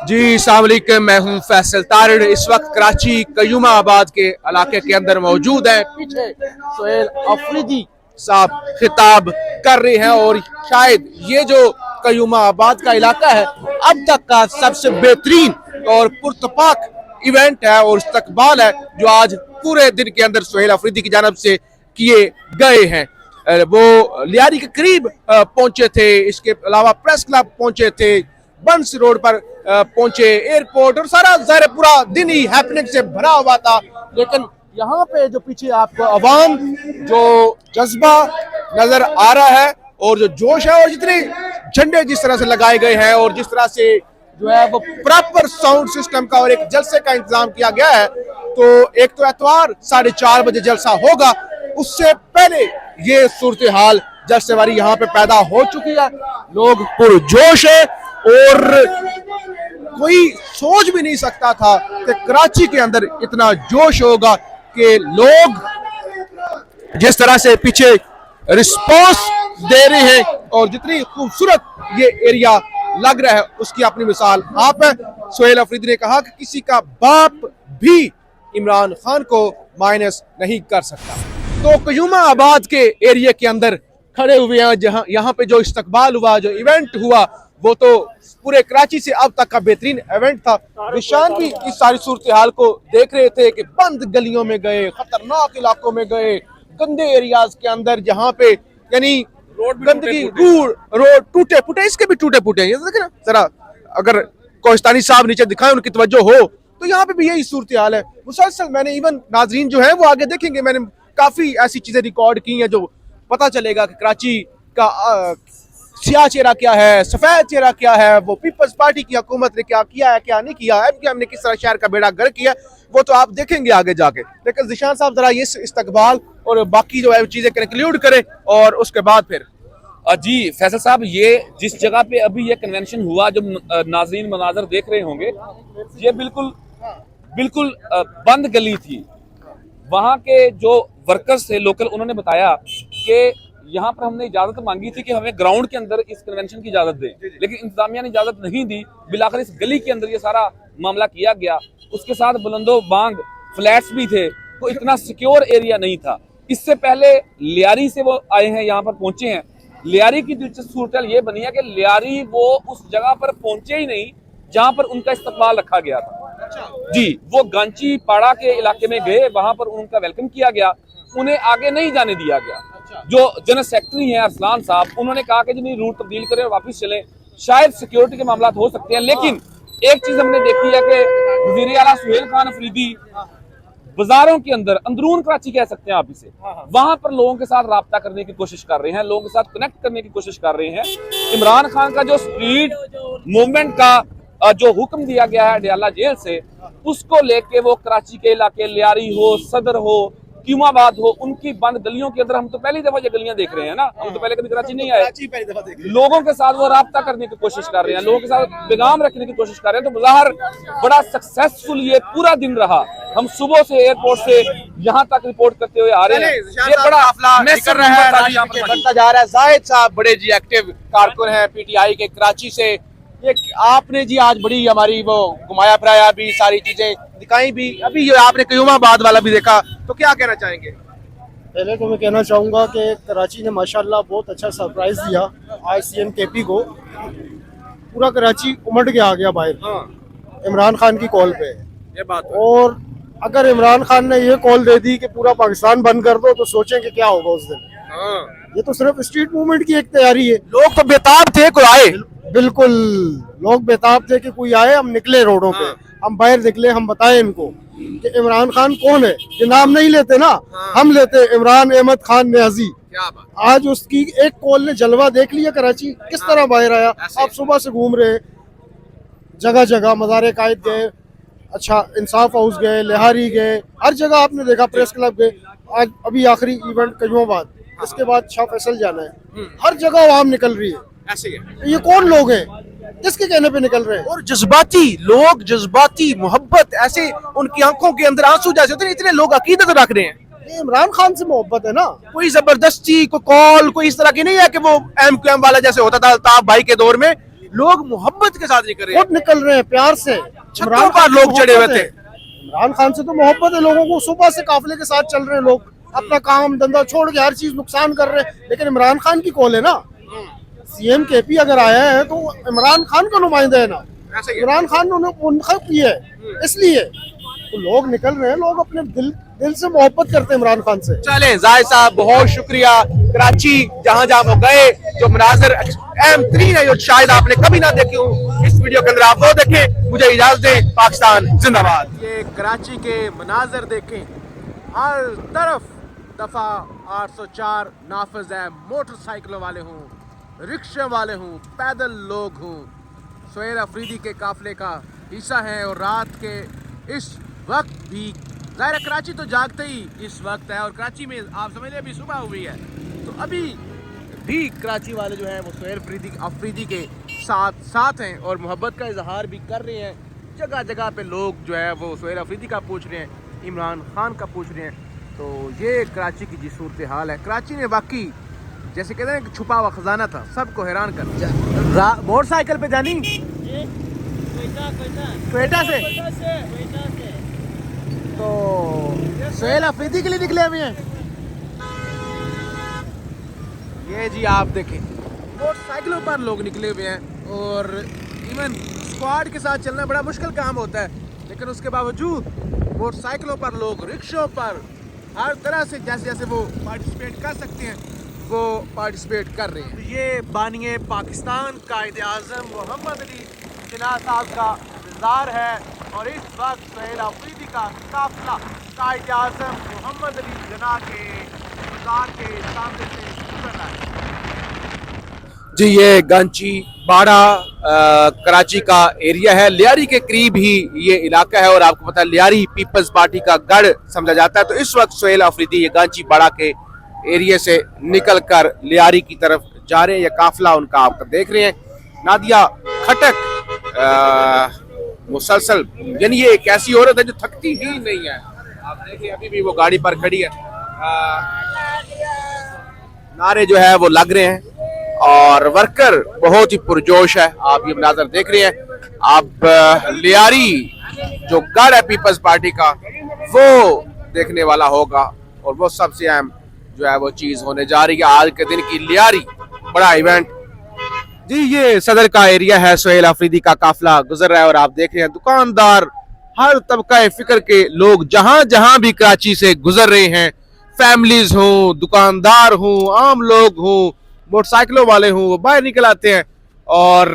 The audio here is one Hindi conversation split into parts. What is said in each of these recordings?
जी अस्सलाम वालेकुम, मैं हूं फैसल तारिड़। इस वक्त कराची कयूमाबाद के इलाके के अंदर मौजूद है। पीछे सोहेल अफरीदी साहब खिताब कर रहे हैं और शायद ये जो कयूमाबाद का इलाका है अब तक का सबसे बेहतरीन और पुरतपाक इवेंट है और इस्तकबाल है जो आज पूरे दिन के अंदर सोहेल अफरीदी की जानब से किए गए हैं। वो लियारी के करीब पहुंचे थे, इसके अलावा प्रेस क्लब पहुंचे थे, बंस रोड पर पहुंचे, एयरपोर्ट, और सारा ज़ाहिर पूरा दिन ही हैपनिंग से भरा हुआ था। लेकिन यहाँ पे जो पीछे आपको अवाम जो जज्बा नजर आ रहा है और जो जोश है और जितने झंडे जिस तरह से लगाए गए हैं और जिस तरह से जो है वो प्रॉपर साउंड सिस्टम का और एक जलसे का इंतजाम किया गया है, तो एक तो एतवार 4:30 बजे जलसा होगा, उससे पहले ये सूरत हाल जलसे वाली यहाँ पे पैदा हो चुकी है। लोग पुरजोश है और कोई सोच भी नहीं सकता था कि कराची के अंदर इतना जोश होगा कि लोग जिस तरह से पीछे रिस्पॉन्स दे रहे हैं और जितनी खूबसूरत ये एरिया लग रहा है उसकी अपनी मिसाल आप है। सोहेल अफरीदी ने कहा कि किसी का बाप भी इमरान खान को माइनस नहीं कर सकता। तो कयूमाबाद के एरिया के अंदर खड़े हुए हैं जहां यहाँ पे जो इस्तकबाल हुआ, जो इवेंट हुआ, वो तो पूरे कराची से अब तक का बेहतरीन इवेंट था। निशान भी इस सारी सूरत हाल को देख रहे थे कि बंद गलियों में गए, खतरनाक इलाकों में गए, गंदे एरियाज के अंदर जहाँ पे यानी गंदगी, रोड टूटे फूटे, इसके भी टूटे फूटे ये देखे ना जरा, अगर कोहिस्तानी साहब नीचे दिखाएं उनकी तवज्जो हो तो यहाँ पे भी यही सूरत हाल है। मुसलसल मैंने इवन नाजरीन जो है वो आगे देखेंगे, मैंने काफी ऐसी चीजें रिकॉर्ड की हैं जो पता चलेगा कि कराची का सियाह चेहरा क्या है, सफेद चेहरा क्या है, वो पीपल्स पार्टी की हुकूमत ने क्या किया है, क्या नहीं किया है, हमने किस तरह शहर का बेड़ा गर्क किया, वो तो आप देखेंगे आगे जाके। लेकिन ज़िशान साहब जरा ये इस्तकबाल और बाकी जो है चीजें कंक्लूड करें और उसके बाद फिर। जी फैसल साहब, ये जिस जगह पे अभी ये कन्वेंशन हुआ, जो नाजरीन मनाजर देख रहे होंगे, ये बिल्कुल बिल्कुल बंद गली थी। वहाँ के जो वर्कर्स थे लोकल, उन्होंने बताया कि यहाँ पर हमने इजाजत मांगी थी कि हमें ग्राउंड के अंदर इस कन्वेंशन की इजाजत दें, लेकिन इंतजामिया ने इजाजत नहीं दी। बिलाखिर इस गली के अंदर ये सारा मामला किया गया। उसके साथ बुलंदो बांग फ्लैट्स भी थे, तो इतना सिक्योर एरिया नहीं था। इससे पहले लियारी से वो आए हैं, यहाँ पर पहुंचे हैं। लियारी की दिलचस्प सूरत ये बनी है कि लियारी वो उस जगह पर पहुंचे ही नहीं जहां पर उनका इस्तकबाल रखा गया था। जी, वो गांची पाड़ा के इलाके में गए, वहां पर उनका वेलकम किया गया, उन्हें आगे नहीं जाने दिया गया। जो जनरल सेक्रेटरी हैं अरसलान साहब, उन्होंने कहा कि जी रूट तब्दील करें और वापस चलें, शायद सिक्योरिटी के मामला हो सकते हैं। लेकिन एक चीज हमने देखी है कि वज़ीर आला सोहेल खान अफरीदी बाजारों के अंदर, अंदरून कराची कह सकते हैं आप इसे, वहां पर लोगों के साथ राब्ता करने की कोशिश कर रहे हैं, लोगों के साथ कनेक्ट करने की कोशिश कर रहे हैं। इमरान खान का जो स्ट्रीट मूवमेंट का जो हुक्म दिया गया है अडयाला जेल से, उसको लेके वो कराची के इलाके लियारी हो, सदर हो, क्यूमाबाद हो, उनकी बंद गलियों के अंदर, हम तो पहली दफा ये गलियां देख रहे हैं ना, हम तो पहले कभी कराची नहीं आए, लोगों के साथ वो राब्ता करने की कोशिश कर रहे हैं, लोगों के साथ पैगाम रखने की कोशिश कर रहे हैं। तो बाहर बड़ा सक्सेसफुल ये पूरा दिन रहा। हम सुबह से एयरपोर्ट से यहाँ तक रिपोर्ट करते हुए आ रहे हैं। ये बड़ा निकल रहा है, बढ़ता जा रहा है। जाहिद साहब बड़े जी एक्टिव कारकुन हैं पीटीआई के कराची से। ये आपने जी आज बड़ी हमारी वो घुमाया फिराया भी, सारी चीजें दिखाई भी, अभी ये आपने कयूमाबाद वाला भी देखा, तो क्या कहना चाहेंगे? पहले तो मैं कहना चाहूँगा कि कराची ने माशाल्लाह बहुत अच्छा सरप्राइज दिया आज सीएम केपी को। पूरा कराची उमड़ के आ गया बाहर इमरान खान की कॉल पे। ये बात है। और अगर इमरान खान ने ये कॉल दे दी कि पूरा पाकिस्तान बंद कर दो, तो सोचें कि क्या होगा उस दिन। ये तो सिर्फ स्ट्रीट मूवमेंट की एक तैयारी है। लोग तो बेताब थे कोई आए, बिल्कुल लोग बेताब थे कि कोई आए। हम निकले रोडों पे, हम बाहर निकले, हम बताएं इनको कि इमरान खान कौन है। ये नाम नहीं लेते ना, हम लेते इमरान अहमद खान न्याजी। क्या बात। आज उसकी एक कॉल ने जलवा देख लिया कराची किस तरह बाहर आया। आप सुबह से घूम रहे, जगह जगह मज़ार कायद गए, अच्छा इंसाफ हाउस गए, लिहारी गए, हर जगह आपने देखा, प्रेस क्लब गए। आज अभी आखिरी इवेंट कयूमाबाद, इसके बाद शाह फैसल जाना है। हर जगह आवाम निकल रही है। ऐसे ही है। ये कौन लोग हैं, किसके कहने पे निकल रहे हैं? और जज्बाती लोग, जज्बाती मोहब्बत, ऐसे उनकी आंखों के अंदर आंसू जैसे होते हैं, इतने लोग अकीदत रख रहे हैं। ये इमरान खान से मोहब्बत है ना, कोई जबरदस्ती, कोई कॉल, कोई इस तरह की नहीं है कि वो एमक्यूएम वाला जैसे होता था अल्ताफ भाई के दौर में, लोग मोहब्बत के साथ निकल रहे हैं। खुद निकल रहे हैं प्यार से। छतों पर लोग चढ़े हुए थे। इमरान खान से तो मोहब्बत है लोगों को, सुबह से काफिले के साथ चल रहे हैं लोग, अपना काम धंधा छोड़ के हर चीज नुकसान कर रहे हैं, लेकिन इमरान खान की कॉल है ना। सीएम केपी अगर आया है तो इमरान खान का नुमाइंदा है ना, ऐसे ही है। इमरान खान ने उन्हें मुंतखब किया है, इसलिए तो लोग निकल रहे हैं। लोग अपने दिल से मोहब्बत करते हैं इमरान खान से। चलें जाहिद साहब, बहुत शुक्रिया। कराची जहां जहां वो गए, जो मनाजर अहम तरीन है, जो शायद आपने कभी ना देखे हो, इस वीडियो के अंदर आप वो देखें। मुझे इजाजत दें। पाकिस्तान जिंदाबाद। ये कराची के मनाजर देखें, हर तरफ दफा 804 नाफिज है। मोटरसाइकिलों वाले हों, रिक्शे वाले हों, पैदल लोग हों, सुहेल अफरीदी के काफिले का हिस्सा हैं। और रात के इस वक्त भी ज़ाहिर है कराची तो जागते ही इस वक्त है, और कराची में आप समझ लें अभी सुबह हुई है, तो अभी भी कराची वाले जो हैं वो सुहेल अफरीदी के साथ हैं और मोहब्बत का इजहार भी कर रहे हैं। जगह जगह पे लोग जो है वो सुहेल अफरीदी का पूछ रहे हैं, इमरान खान का पूछ रहे हैं। तो ये कराची की जी सूरत हाल है। कराची ने वाकई जैसे कहते हैं कि छुपा हुआ खजाना था, सबको हैरान कर दिया। मोटरसाइकिल पे जानी क्वेटा से तो सुहेल अफरीदी के लिए निकले हुए हैं। ये जी आप देखें, मोटरसाइकिलों पर लोग निकले हुए हैं, और इवन स्क्वाड के साथ चलना बड़ा मुश्किल काम होता है, लेकिन उसके बावजूद मोटरसाइकिलों पर लोग, रिक्शों पर, हर तरह से जैसे जैसे वो पार्टिसिपेट कर सकते हैं वो पार्टिसिपेट कर रहे हैं। ये बानिए पाकिस्तान कायदे आज़म मोहम्मद अली जिन्ना साहब का मज़ार है, और इस वक्त सुहेल अफरीदी का काफिला कायदे आज़म मोहम्मद अली जिन्ना के मज़ार के सामने से गुजर रहा है। जी ये गांची बाड़ा कराची का एरिया है, लियारी के करीब ही ये इलाका है, और आपको पता है लियारी पीपल्स पार्टी का गढ़ समझा जाता है। तो इस वक्त सुहेल अफरीदी ये गांची बाड़ा के एरिया से निकल कर लियारी की तरफ जा रहे हैं। ये काफिला उनका आप देख रहे हैं। नादिया खटक मुसलसल, यानी ये एक ऐसी औरत है जो थकती ही नहीं है। आप देखिए अभी भी वो गाड़ी पर खड़ी है। नारे जो है वो लग रहे हैं, और वर्कर बहुत ही पुरजोश है। आप ये मनाजर देख रहे हैं। आप लियारी जो गढ़ है पीपल्स पार्टी का, वो देखने वाला होगा, और वो सबसे अहम जो है वो चीज होने जा रही है आज के दिन की लियारी बड़ा इवेंट। जी ये सदर का एरिया है, सुहेल अफरीदी का काफिला गुजर रहा है, और आप देख रहे हैं दुकानदार, हर तबका फिक्र के लोग जहां जहां भी कराची से गुजर रहे हैं, फैमिलीज हों, दुकानदार हों, आम लोग हों, मोटरसाइकिलों वाले हों, वो बाहर निकल आते हैं, और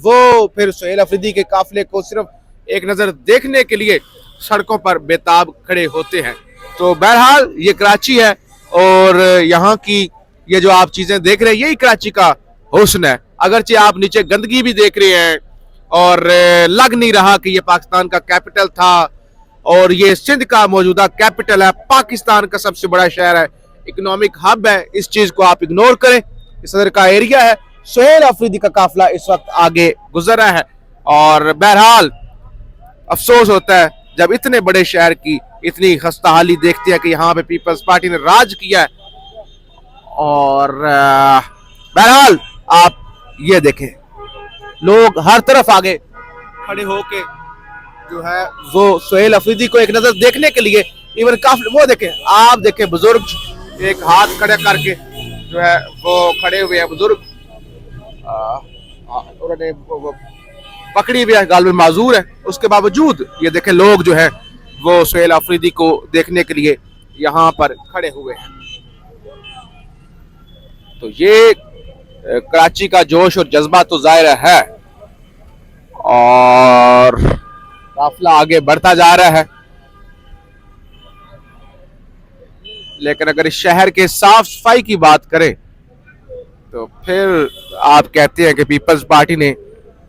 वो फिर सुहेल अफरीदी के काफिले को सिर्फ एक नजर देखने के लिए सड़कों पर बेताब खड़े होते हैं। तो बहरहाल ये कराची है, और यहाँ की ये जो आप चीजें देख रहे हैं यही कराची का हुस्न है। अगरचे आप नीचे गंदगी भी देख रहे हैं, और लग नहीं रहा कि ये पाकिस्तान का कैपिटल था, और ये सिंध का मौजूदा कैपिटल है, पाकिस्तान का सबसे बड़ा शहर है, इकोनॉमिक हब है। इस चीज को आप इग्नोर करें। सदर का एरिया है, सुहेल अफरीदी का काफिला इस वक्त आगे गुजर रहा है, और बहरहाल अफसोस होता है जब इतने बड़े शहर की इतनी खस्ताहाली देखते हैं कि यहाँ पे पीपल्स पार्टी ने राज किया है। और बहरहाल आप ये देखें, लोग हर तरफ आगे खड़े होके जो है वो सुहेल अफरीदी को एक नजर देखने के लिए, इवन काफी वो देखें, आप देखें बुजुर्ग एक हाथ खड़े करके जो है वो खड़े हुए हैं। बुजुर्ग उन्होंने पकड़ी हुई है, गाल में माजूर है, उसके बावजूद ये देखें लोग जो है वो सुहेल अफरीदी को देखने के लिए यहाँ पर खड़े हुए हैं। तो ये कराची का जोश और जज्बा तो जाहिर है, और काफिला आगे बढ़ता जा रहा है। लेकिन अगर इस शहर के साफ सफाई की बात करें तो फिर आप कहते हैं कि पीपल्स पार्टी ने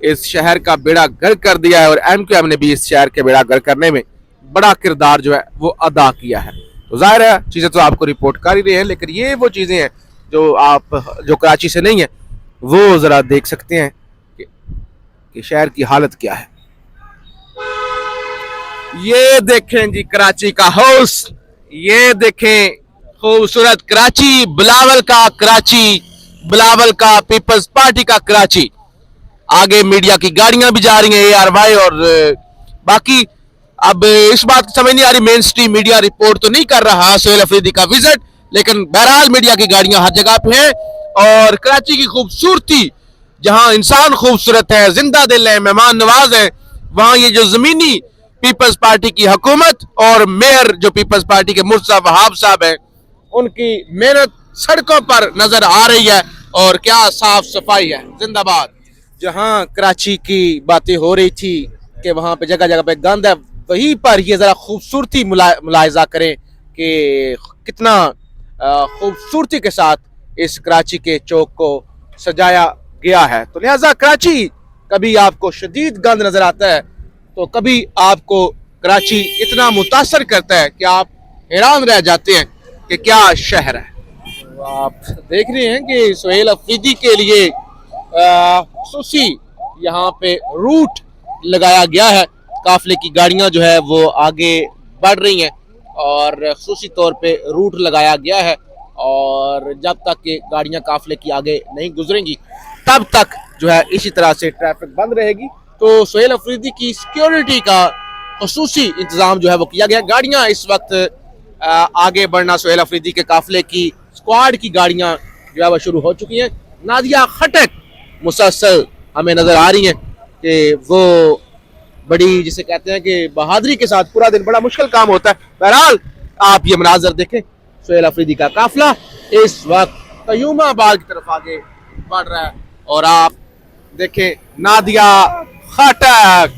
इस शहर का बेड़ा गर्क कर दिया है, और एमक्यूएम ने भी इस शहर के बेड़ा गर्क करने में बड़ा किरदार जो है वो अदा किया है। तो जाहिर है चीजें तो आपको रिपोर्ट कर ही रहे हैं, लेकिन ये वो चीजें हैं जो आप जो कराची से नहीं है वो जरा देख सकते हैं कि शहर की हालत क्या है। ये देखें जी कराची का हाउस, ये देखें खूबसूरत कराची, बिलावल का कराची, बिलावल का पीपल्स पार्टी का कराची। आगे मीडिया की गाड़ियां भी जा रही हैं, ARY और बाकी। अब इस बात समझ नहीं आ रही, मेन स्ट्रीम मीडिया रिपोर्ट तो नहीं कर रहा सोहेल अफरीदी का विजिट, लेकिन बहरहाल मीडिया की गाड़ियां हर जगह पे हैं। और कराची की खूबसूरती, जहां इंसान खूबसूरत है, जिंदा दिल है, मेहमान नवाज है, वहां ये जो जमीनी पीपल्स पार्टी की हुकूमत और मेयर जो पीपल्स पार्टी के मुर्तज़ा वहाब साहब हैं, उनकी मेहनत सड़कों पर नजर आ रही है। और क्या साफ सफाई है, जिंदाबाद। जहां कराची की बातें हो रही थी कि वहां पे जगह जगह पे गंद है, वहीं पर ये जरा खूबसूरती मुलाहिजा करें कि कितना खूबसूरती के साथ इस कराची के चौक को सजाया गया है। तो लिहाजा कराची कभी आपको शदीद गंद नजर आता है, तो कभी आपको कराची इतना मुतासर करता है कि आप हैरान रह जाते हैं कि क्या शहर है। तो आप देख रहे हैं कि सोहेल अफरीदी के लिए खुसूसी यहाँ पे रूट लगाया गया है। काफिले की गाड़ियां जो है वो आगे बढ़ रही हैं और खुसूसी तौर पे रूट लगाया गया है। और जब तक कि गाड़ियां काफिले की आगे नहीं गुजरेंगी तब तक जो है इसी तरह से ट्रैफिक बंद रहेगी। तो सोहेल अफरीदी की सिक्योरिटी का खुसूसी इंतजाम जो है वो किया गया। गाड़ियां इस वक्त आगे बढ़ना, सोहेल अफरीदी के काफिले की स्क्वाड की गाड़ियां जो है वो शुरू हो चुकी हैं। नादिया खटक मुसलसल हमें नजर आ रही हैं कि वो बड़ी, जिसे कहते हैं कि बहादुरी के साथ, पूरा दिन बड़ा मुश्किल काम होता है। बहरहाल आप ये मनाजर देखें, सोहेल अफरीदी का काफिला इस वक्त कयूमाबाद की तरफ आगे बढ़ रहा है। और आप देखें नादिया खटक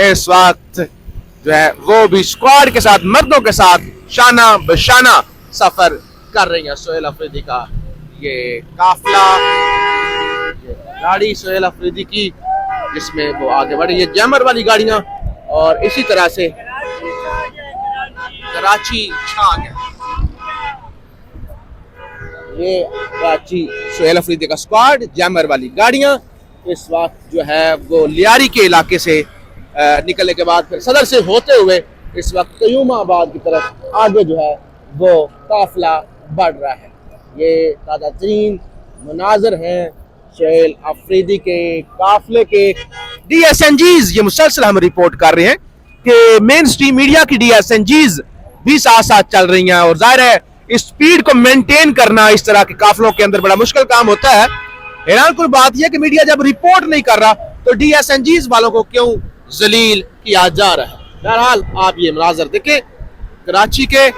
इस वक्त जो है वो भी स्क्वाड के साथ, मर्दों के साथ शाना बशाना सफर कर रही है। सोहेल अफरीदी का ये काफिला, ये गाड़ी सोहेल अफरीदी की जिसमें वो आगे बढ़ रही है, जैमर वाली गाड़ियां। और इसी तरह से कराची छान है, ये कराची सोहेल अफरीदी का स्क्वाड, जैमर वाली गाड़ियां इस वक्त जो है वो लियारी के इलाके से निकलने के बाद फिर सदर से होते हुए इस वक्त कयूमाबाद की तरफ आगे जो है वो काफिला बढ़ रहा है। ये ताज़ा तरीन मनाजर हैं सोहेल अफरीदी के काफिले के। DSNGs ये मुसलसल हम रिपोर्ट कर रहे हैं कि मेन स्ट्रीम मीडिया की DSNGs भी साथ साथ चल रही हैं। और जाहिर है इस स्पीड को मेंटेन करना इस तरह के काफिलों के अंदर बड़ा मुश्किल काम होता है। हैरान कुल बात यह कि मीडिया जब रिपोर्ट नहीं कर रहा तो DSNGs वालों को क्यों जलील किया जा रहा है। बहरहाल आप ये मनाजर देखें कराची के,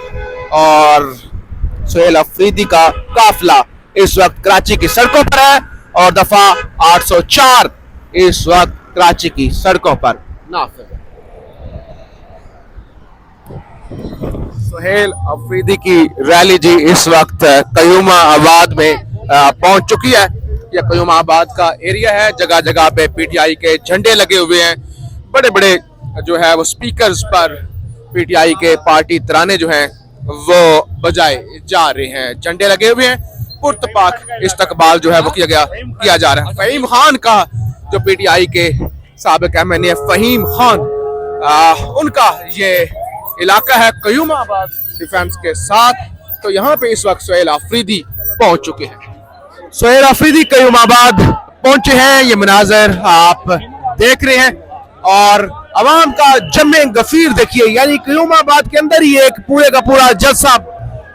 और सोहेल अफरीदी का काफिला इस वक्त कराची की सड़कों पर है और दफा 804 इस वक्त कराची की सड़कों पर नाफिज है। सोहेल अफरीदी की रैली जी इस वक्त कयूमाबाद में पहुंच चुकी है। यह कयूमाबाद का एरिया है, जगह जगह पे PTI के झंडे लगे हुए हैं, बड़े बड़े जो है वो स्पीकर्स पर PTI के पार्टी तराने जो हैं वो बजाए जा रहे हैं, झंडे लगे हुए हैं। पुरतपाक इस्तकबाल जो है वो किया जा रहा है। फहीम खान का जो PTI के साबिक MNA फहीम खान, उनका ये इलाका है कयूमाबाद डिफेंस के साथ। तो यहाँ पे इस वक्त सोहेल अफरीदी पहुंच चुके हैं। सोहेल अफरीदी कयूमाबाद पहुंचे हैं, ये मनाजर आप देख रहे हैं। और अवाम का जमे गफीर देखिए, यानी कयूमाबाद के अंदर ही एक पूरे का पूरा जलसा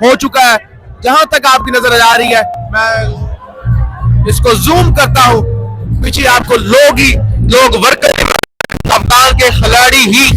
हो चुका है। जहां तक आपकी नजर आ रही है, मैं इसको जूम करता हूं, पीछे आपको लोग वर्कर, अफगान के खिलाड़ी ही